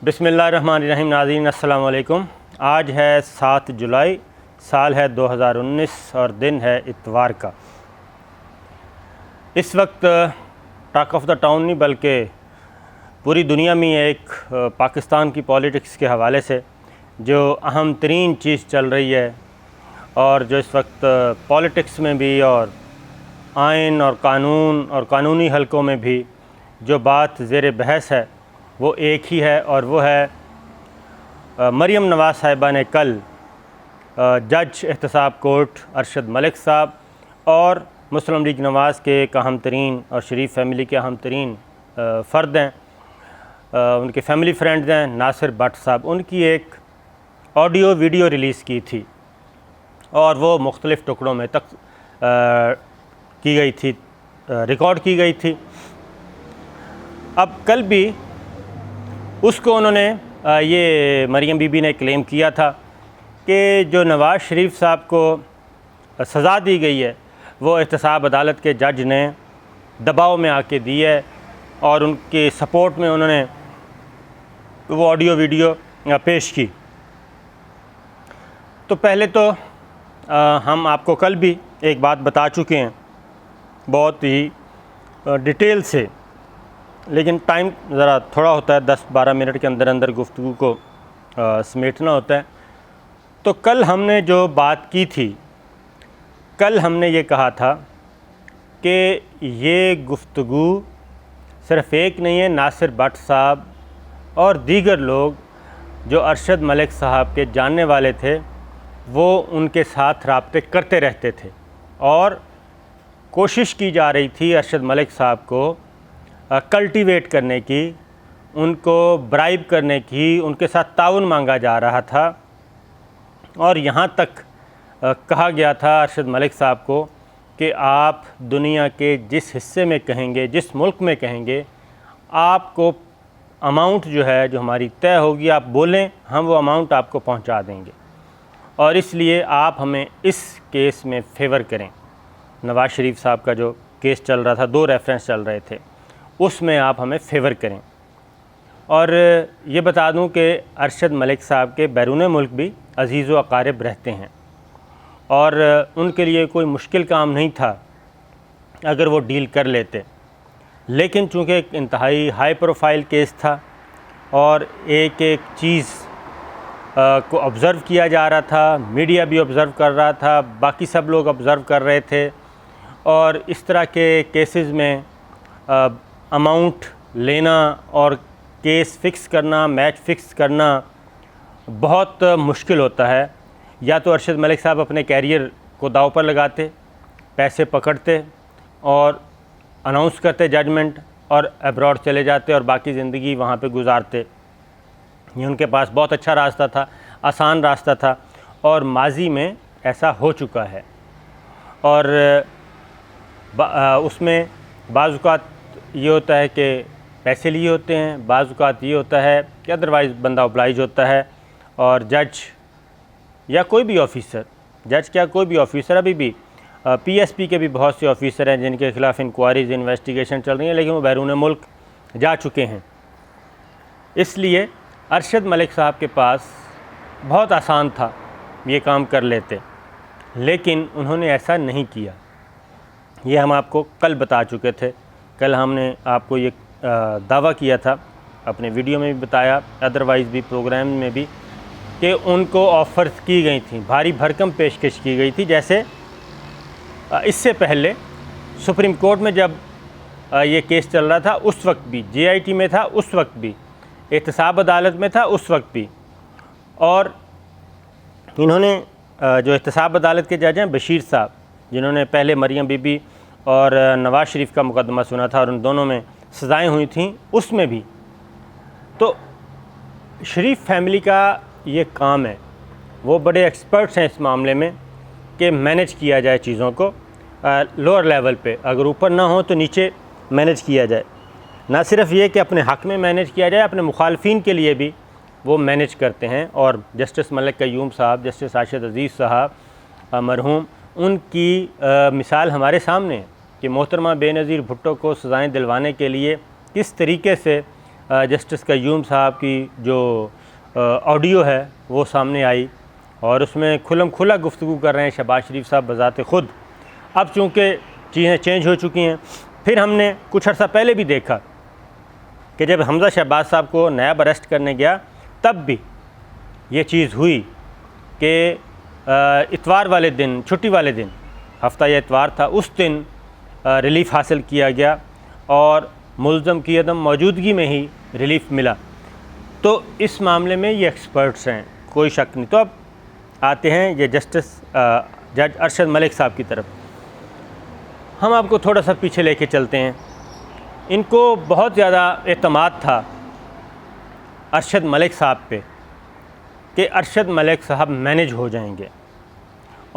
बिस्मिल्लाहिर्रहमानिर्रहीम। नाज़रीन अस्सलाम वालेकुम। आज है 7 जुलाई, साल है 2019 और दिन है इतवार का। इस वक्त टॉक ऑफ द टाउन नहीं बल्कि पूरी दुनिया में एक पाकिस्तान की पॉलिटिक्स के हवाले से जो अहम तरीन चीज़ चल रही है और जो इस वक्त पॉलिटिक्स में भी और आइन और कानून और कानूनी हलकों में भी जो बात ज़ेर बहस है वो एक ही है और वो है मरियम नवाज़ साहिबा ने कल जज एहतसाब कोर्ट अरशद मलिक साहब और मुस्लिम लीग नवाज़ के एक अहम तरीन और शरीफ फैमिली के अहम तरीन फ़र्द हैं, उनके फैमिली फ्रेंड्स हैं नासिर भट्ट साहब, उनकी एक ऑडियो वीडियो रिलीज़ की थी और वो मुख्तलिफ़ टुकड़ों में तक की गई थी, रिकॉर्ड की गई थी। अब कल भी उसको उन्होंने ये मरियम बीबी ने क्लेम किया था कि जो नवाज़ शरीफ साहब को सज़ा दी गई है वो एहतसाब अदालत के जज ने दबाव में आके दी है और उनके सपोर्ट में उन्होंने वो ऑडियो वीडियो पेश की। तो पहले तो हम आपको कल भी एक बात बता चुके हैं बहुत ही डिटेल से, लेकिन टाइम ज़रा थोड़ा होता है, 10-12 मिनट के अंदर अंदर गुफ्तगू को समेटना होता है। तो कल हमने जो बात की थी, कल हमने ये कहा था कि ये गुफ्तगू सिर्फ़ एक नहीं है, नासिर भट्ट साहब और दीगर लोग जो अरशद मलिक साहब के जानने वाले थे वो उनके साथ राब्ते करते रहते थे और कोशिश की जा रही थी अरशद मलिक साहब को कल्टीवेट करने की, उनको ब्राइब करने की, उनके साथ ताउन मांगा जा रहा था और यहाँ तक कहा गया था अरशद मलिक साहब को कि आप दुनिया के जिस हिस्से में कहेंगे, जिस मुल्क में कहेंगे, आपको अमाउंट जो है जो हमारी तय होगी आप बोलें, हम वो अमाउंट आपको पहुँचा देंगे और इसलिए आप हमें इस केस में फ़ेवर करें। नवाज़ शरीफ साहब का जो केस चल रहा था, 2 रेफरेंस चल रहे थे, उसमें आप हमें फ़ेवर करें। और ये बता दूं कि अरशद मलिक साहब के बैरून मुल्क भी अज़ीज़ व अकारिब रहते हैं और उनके लिए कोई मुश्किल काम नहीं था अगर वो डील कर लेते, लेकिन चूँकि एक इंतहाई हाई प्रोफाइल केस था और एक एक चीज़ को ऑब्ज़र्व किया जा रहा था, मीडिया भी ऑब्ज़र्व कर रहा था, बाकी सब लोग ऑब्ज़र्व कर रहे थे और इस तरह के केसेस में अमाउंट लेना और केस फ़िक्स करना, मैच फ़िक्स करना बहुत मुश्किल होता है। या तो अरशद मलिक साहब अपने कैरियर को दांव पर लगाते, पैसे पकड़ते और अनाउंस करते जजमेंट और अब्रॉड चले जाते और बाकी ज़िंदगी वहाँ पे गुजारते। ये उनके पास बहुत अच्छा रास्ता था, आसान रास्ता था और माजी में ऐसा हो चुका है। और उसमें बाज़ औक़ात ये होता है कि पैसे लिए होते हैं, बाज़ औक़ात ये होता है कि अदरवाइज़ बंदा ऑब्लाइज होता है और जज या कोई भी ऑफ़िसर, जज क्या कोई भी ऑफ़िसर, अभी भी पीएसपी के भी बहुत से ऑफ़िसर हैं जिनके ख़िलाफ़ इंक्वायरीज़ इन्वेस्टिगेशन चल रही हैं, लेकिन वो बैरून मुल्क जा चुके हैं। इसलिए अरशद मलिक साहब के पास बहुत आसान था, ये काम कर लेते, लेकिन उन्होंने ऐसा नहीं किया। ये हम आपको कल बता चुके थे। कल हमने आपको ये दावा किया था, अपने वीडियो में भी बताया, अदरवाइज़ भी प्रोग्राम में भी, कि उनको ऑफ़र्स की गई थी, भारी भरकम पेशकश की गई थी। जैसे इससे पहले सुप्रीम कोर्ट में जब ये केस चल रहा था उस वक्त भी जेआईटी में था, उस वक्त भी एहतसाब अदालत में था, उस वक्त भी। और इन्होंने जो एहतसाब अदालत के जज हैं बशीर साहब, जिन्होंने पहले मरियम बीबी और नवाज़ शरीफ का मुकदमा सुना था और उन दोनों में सज़ाएँ हुई थी, उसमें भी तो शरीफ फैमिली का ये काम है, वो बड़े एक्सपर्ट्स हैं इस मामले में कि मैनेज किया जाए चीज़ों को लोअर लेवल पे, अगर ऊपर ना हो तो नीचे मैनेज किया जाए। ना सिर्फ ये कि अपने हक़ में मैनेज किया जाए, अपने मुखालफिन के लिए भी वो मैनेज करते हैं। और जस्टिस मलिक क़य्यूम साहब, जस्टिस राशिद अज़ीज़ साहब मरहूम, उनकी मिसाल हमारे सामने है कि मोहतरमा बेनज़ीर भुट्टो को सज़ाएँ दिलवाने के लिए किस तरीके से जस्टिस क़य्यूम साहब की जो ऑडियो है वो सामने आई और उसमें खुल्लम खुला गुफ्तगू कर रहे हैं शहबाज शरीफ साहब बज़ाते ख़ुद। अब चूँकि चीज़ें चेंज हो चुकी हैं, फिर हमने कुछ अर्सा पहले भी देखा कि जब हमज़ा शहबाज साहब को नायब अरेस्ट करने गया तब भी ये चीज़ हुई कि इतवार वाले दिन, छुट्टी वाले दिन, हफ्ता या इतवार था, उस दिन रिलीफ़ हासिल किया गया और मुल्ज़म की अदम मौजूदगी में ही रिलीफ़ मिला। तो इस मामले में ये एक्सपर्ट्स हैं, कोई शक नहीं। तो अब आते हैं ये जस्टिस जज अरशद मलिक साहब की तरफ। हम आपको थोड़ा सा पीछे लेके चलते हैं। इनको बहुत ज़्यादा एतमाद था अरशद मलिक साहब पे कि अरशद मलिक साहब मैनेज हो जाएंगे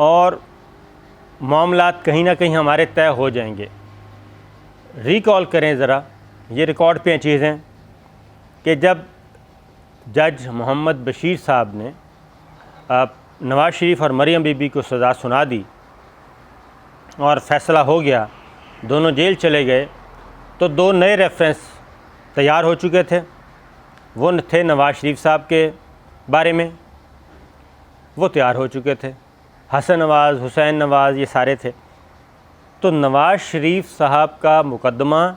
और मामलात कहीं ना कहीं हमारे तय हो जाएंगे। रिकॉल करें ज़रा, ये रिकॉर्ड पे चीज़ें कि जब जज मोहम्मद बशीर साहब ने नवाज़ शरीफ और मरियम बीबी को सज़ा सुना दी और फ़ैसला हो गया, दोनों जेल चले गए, तो दो नए रेफरेंस तैयार हो चुके थे। वो थे नवाज़ शरीफ साहब के बारे में, वो तैयार हो चुके थे, हसन नवाज़, हुसैन नवाज़, ये सारे थे। तो नवाज़ शरीफ साहब का मुकदमा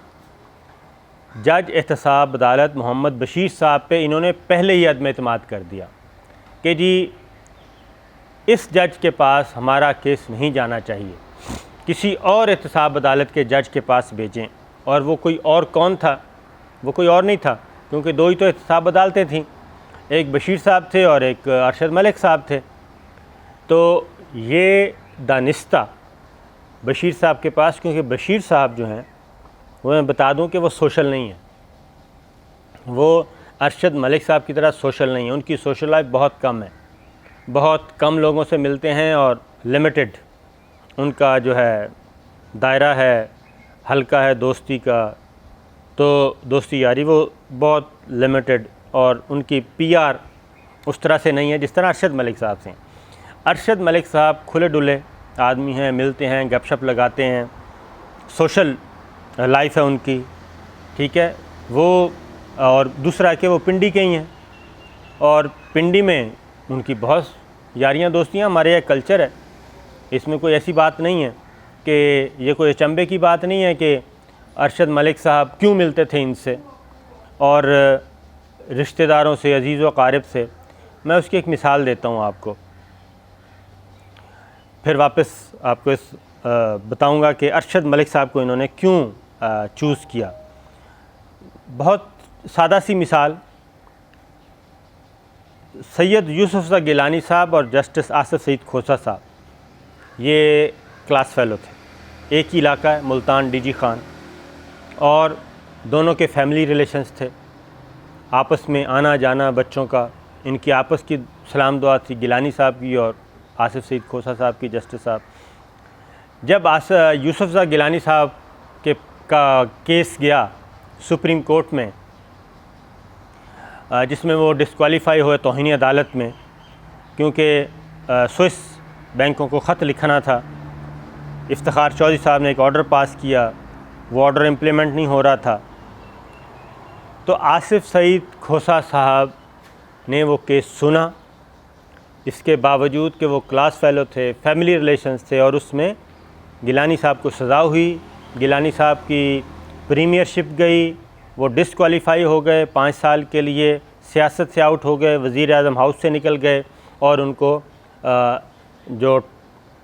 जज एहतसाब अदालत मोहम्मद बशीर साहब पे इन्होंने पहले ही अदम एतमाद कर दिया कि जी इस जज के पास हमारा केस नहीं जाना चाहिए, किसी और एहतसाब अदालत के जज के पास भेजें। और वो कोई और कौन था? वो कोई और नहीं था, क्योंकि दो ही तो एहतसाब अदालतें थीं, एक बशीर साहब थे और एक अरशद मलिक साहब थे। तो ये दानिस्ता बशीर साहब के पास, क्योंकि बशीर साहब जो हैं वो मैं बता दूं कि वो सोशल नहीं है, वो अरशद मलिक साहब की तरह सोशल नहीं है। उनकी सोशल लाइफ बहुत कम है, बहुत कम लोगों से मिलते हैं और लिमिटेड उनका जो है दायरा है, हल्का है दोस्ती का, तो दोस्ती यारी वो बहुत लिमिटेड, और उनकी पीआर उस तरह से नहीं है जिस तरह अरशद मलिक साहब से। अरशद मलिक साहब खुले डुले आदमी हैं, मिलते हैं, गपशप लगाते हैं, सोशल लाइफ है उनकी, ठीक है वो। और दूसरा कि वो पिंडी के ही हैं और पिंडी में उनकी बहुत यारियां दोस्तियां, हमारे यहाँ कल्चर है, इसमें कोई ऐसी बात नहीं है कि ये कोई अचंभे की बात नहीं है कि अरशद मलिक साहब क्यों मिलते थे इनसे और रिश्तेदारों से, अजीज़ व क़ारिब से। मैं उसकी एक मिसाल देता हूँ आपको, फिर वापस आपको बताऊँगा कि अरशद मलिक साहब को इन्होंने क्यों चूज़ किया। बहुत सादा सी मिसाल, सैयद यूसुफ गिलानी साहब और जस्टिस आसिफ सईद खोसा साहब, ये क्लास फेलो थे, एक ही इलाका है, मुल्तान डीजी खान, और दोनों के फैमिली रिलेशंस थे, आपस में आना जाना बच्चों का, इनकी आपस की सलाम दुआ थी, गिलानी साहब की और आसिफ सईद खोसा साहब की, जस्टिस साहब। जब यूसुफ गिलानी साहब का केस गया सुप्रीम कोर्ट में, जिसमें वो डिस्क्वालीफाई हुए तौहीन अदालत में, क्योंकि स्विस बैंकों को ख़त लिखना था, इफ्तिखार चौधरी साहब ने एक ऑर्डर पास किया, वो ऑर्डर इम्प्लीमेंट नहीं हो रहा था, तो आसिफ सईद खोसा साहब ने वो केस सुना। इसके बावजूद कि वो क्लास फेलो थे, फैमिली रिलेशंस थे, और उसमें गिलानी साहब को सज़ा हुई, गिलानी साहब की प्रीमियरशिप गई, वो डिस्क्वालीफाई हो गए 5 साल के लिए, सियासत से आउट हो गए, वज़ीर आज़म हाउस से निकल गए, और उनको जो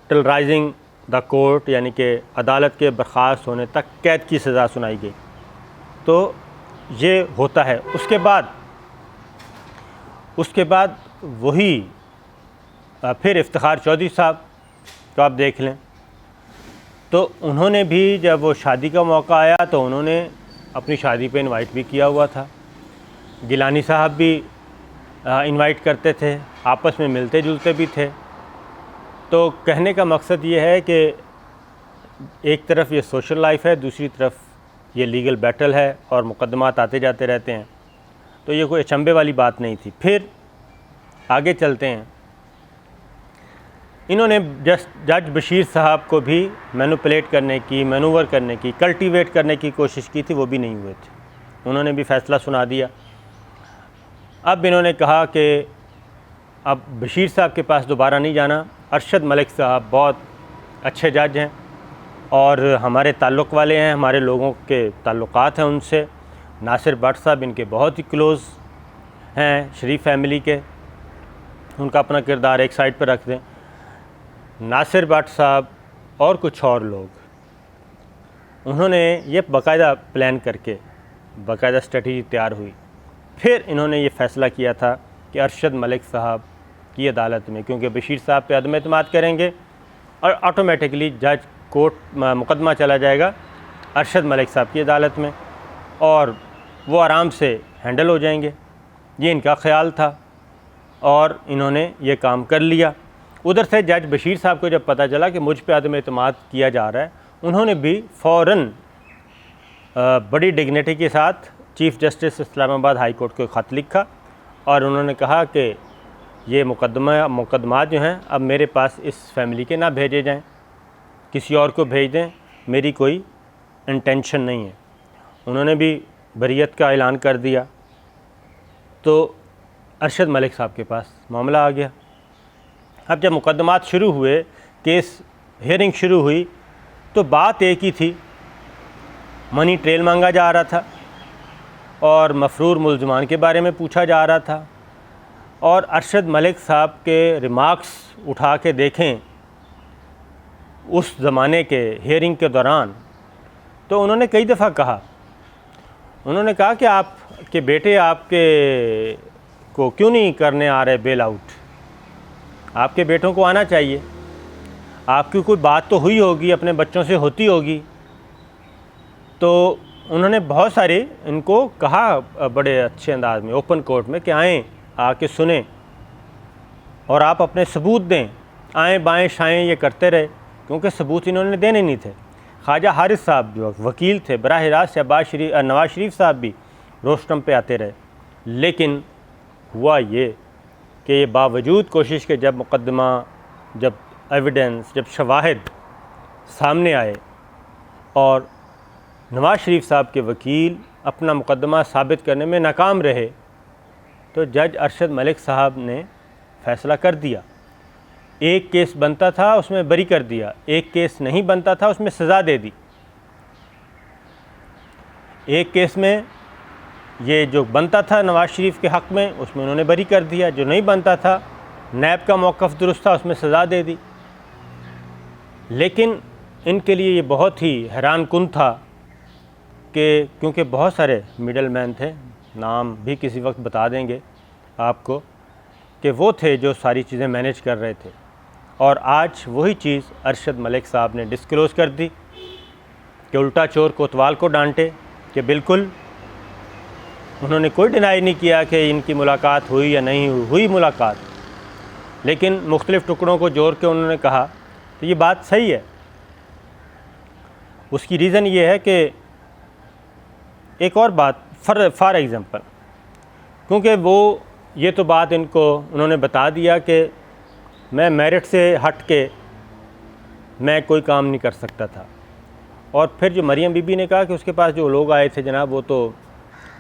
टिलराइजिंग द कोर्ट यानी कि अदालत के बर्खास्त होने तक कैद की सज़ा सुनाई गई। तो ये होता है। उसके बाद वही फिर इफ्तिखार चौधरी साहब को आप देख लें, तो उन्होंने भी जब वो शादी का मौका आया तो उन्होंने अपनी शादी पे इनवाइट भी किया हुआ था, गिलानी साहब भी इनवाइट करते थे, आपस में मिलते जुलते भी थे। तो कहने का मकसद ये है कि एक तरफ ये सोशल लाइफ है, दूसरी तरफ ये लीगल बैटल है और मुकदमात आते जाते रहते हैं, तो ये कोई अचंभे वाली बात नहीं थी। फिर आगे चलते हैं। इन्होंने जज बशीर साहब को भी मैनिपुलेट करने की, मैनूवर करने की, कल्टीवेट करने की कोशिश की थी, वो भी नहीं हुए थे। उन्होंने भी फ़ैसला सुना दिया। अब इन्होंने कहा कि अब बशीर साहब के पास दोबारा नहीं जाना। अरशद मलिक साहब बहुत अच्छे जज हैं और हमारे ताल्लुक़ वाले हैं, हमारे लोगों के ताल्लुक़ात हैं उनसे। नासिर भट्ट साहब इनके बहुत ही क्लोज़ हैं, शरीफ फैमिली के, उनका अपना किरदार एक साइड पर रख दें। नासिर भट्ट साहब और कुछ और लोग, उन्होंने ये बाकायदा प्लान करके बाकायदा स्ट्रेटजी तैयार हुई। फिर इन्होंने ये फ़ैसला किया था कि अरशद मलिक साहब की अदालत में, क्योंकि बशीर साहब पे अदम एतमाद करेंगे और ऑटोमेटिकली जज कोर्ट मुकदमा चला जाएगा अरशद मलिक साहब की अदालत में और वो आराम से हैंडल हो जाएंगे। ये इनका ख़्याल था और इन्होंने ये काम कर लिया। उधर से जज बशीर साहब को जब पता चला कि मुझ पे अदम एतमाद किया जा रहा है, उन्होंने भी फ़ौरन बड़ी डिग्निटी के साथ chief justice Islamabad high court को ख़त लिखा और उन्होंने कहा कि ये मुकदमात जो हैं अब मेरे पास इस फैमिली के ना भेजे जाएं, किसी और को भेज दें, मेरी कोई इंटेंशन नहीं है। उन्होंने भी बरियत का ऐलान कर दिया। तो अरशद मलिक साहब के पास मामला आ गया। अब जब मुकदमात शुरू हुए, केस हियरिंग शुरू हुई, तो बात एक ही थी, मनी ट्रेल मांगा जा रहा था और मफरूर मुल्ज़मान के बारे में पूछा जा रहा था। और अरशद मलिक साहब के रिमार्क्स उठा के देखें उस ज़माने के हियरिंग के दौरान, तो उन्होंने कई दफ़ा कहा, उन्होंने कहा कि आपके बेटे आपके को क्यों नहीं करने आ रहे बेल आउट, आपके बेटों को आना चाहिए, आपकी कोई बात तो हुई होगी, अपने बच्चों से होती होगी। तो उन्होंने बहुत सारे इनको कहा बड़े अच्छे अंदाज में ओपन कोर्ट में कि आएँ, आके सुने और आप अपने सबूत दें। आएँ बाएँ शाएँ ये करते रहे, क्योंकि सबूत इन्होंने देने नहीं थे। ख्वाजा हारिस साहब जो वकील थे, बराह रास्त नवाज शरीफ साहब भी रोस्टम पे आते रहे। लेकिन हुआ ये कि ये बावजूद कोशिश के जब मुकदमा, जब एविडेंस, जब शवाहिद सामने आए और नवाज शरीफ साहब के वकील अपना मुकदमा साबित करने में नाकाम रहे, तो जज अरशद मलिक साहब ने फ़ैसला कर दिया। एक केस बनता था उसमें बरी कर दिया, एक केस नहीं बनता था उसमें सज़ा दे दी। एक केस में ये जो बनता था नवाज शरीफ के हक़ में, उसमें उन्होंने बरी कर दिया। जो नहीं बनता था, नैब का मौक़िफ़ दुरुस्त था, उसमें सज़ा दे दी। लेकिन इनके लिए ये बहुत ही हैरानकुन था कि क्योंकि बहुत सारे मिडल मैन थे, नाम भी किसी वक्त बता देंगे आपको, कि वो थे जो सारी चीज़ें मैनेज कर रहे थे। और आज वही चीज़ अरशद मलिक साहब ने डिस्क्लोज़ कर दी कि उल्टा चोर कोतवाल को डांटे, कि बिल्कुल उन्होंने कोई डिनाई नहीं किया कि इनकी मुलाकात हुई या नहीं हुई मुलाकात, लेकिन मुख्तलिफ़ टुकड़ों को जोड़ के उन्होंने कहा। तो ये बात सही है। उसकी रीज़न ये है कि एक और बात, फॉर एग्ज़ाम्पल, क्योंकि वो ये तो बात इनको उन्होंने बता दिया कि मैं मेरिट से हट के मैं कोई काम नहीं कर सकता था। और फिर जो मरियम बीबी ने कहा कि उसके पास जो लोग आए थे जनाब, वो तो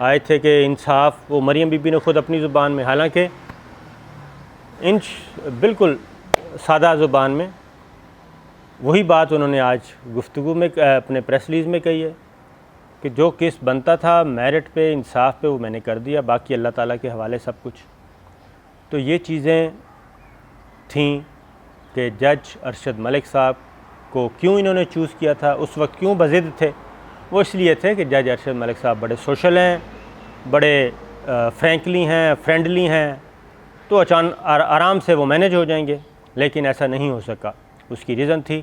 आए थे कि इंसाफ, वो मरियम बीबी ने ख़ुद अपनी ज़ुबान में, हालांकि बिल्कुल सादा ज़ुबान में वही बात उन्होंने आज गुफ्तगू में अपने प्रेस रिलीज़ में कही है कि जो केस बनता था मेरिट पे, इंसाफ पे, वो मैंने कर दिया, बाकी अल्लाह ताला के हवाले सब कुछ। तो ये चीज़ें थीं कि जज अरशद मलिक साहब को क्यों इन्होंने चूज़ किया था, उस वक्त क्यों बज़िद थे। वो इसलिए थे कि जज अरशद मलिक साहब बड़े सोशल हैं, बड़े फ्रैंकली हैं, फ्रेंडली हैं, तो अचानक आराम से वो मैनेज हो जाएंगे। लेकिन ऐसा नहीं हो सका। उसकी रीज़न थी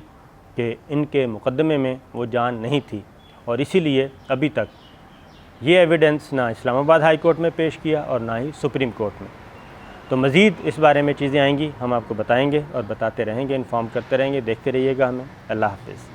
कि इनके मुकदमे में वो जान नहीं थी और इसीलिए अभी तक ये एविडेंस ना इस्लामाबाद हाई कोर्ट में पेश किया और ना ही सुप्रीम कोर्ट में। तो मज़ीद इस बारे में चीज़ें आएंगी, हम आपको बताएंगे और बताते रहेंगे, इन्फॉर्म करते रहेंगे। देखते रहिएगा हमें। अल्लाह हाफ़िज़।